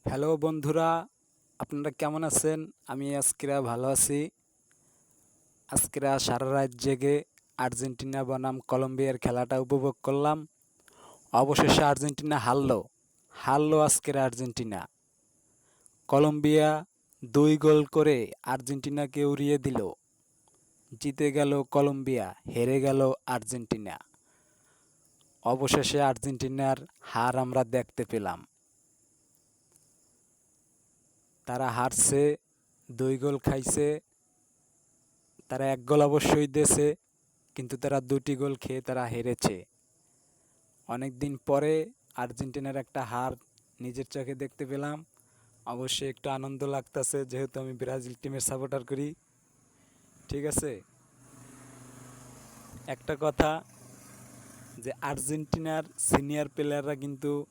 Hello বন্ধুরা, আপনারা কেমন আছেন? আমি আজকেরা ভালো আছি। আজকেরা সারা রাত জেগে আর্জেন্টিনা বনাম কলম্বিয়ার খেলাটা উপভোগ করলাম। অবশেষে আর্জেন্টিনা হারলো। হারলো আজকের আর্জেন্টিনা। কলম্বিয়া ২ গোল করে আর্জেন্টিনাকে উড়িয়ে দিল। জিতে গেল কলম্বিয়া, হেরে গেল আর্জেন্টিনা। অবশেষে আর্জেন্টিনার হার আমরা দেখতে পেলাম। তারা হারছে, ২ গোল খাইছে। তারা ১ গোল অবশ্যই দিয়েছে, কিন্তু তারা ২টি গোল খেয়ে তারা হেরেছে। অনেক দিন পরে আর্জেন্টিনার একটা হার নিজের চোখে দেখতে পেলাম। অবশ্যই একটু আনন্দ লাগতেছে, যেহেতু আমি ব্রাজিল টিমের সাপোর্টার করি। ঠিক আছে, একটা কথা, যে আর্জেন্টিনার সিনিয়র প্লেয়াররা কিন্তু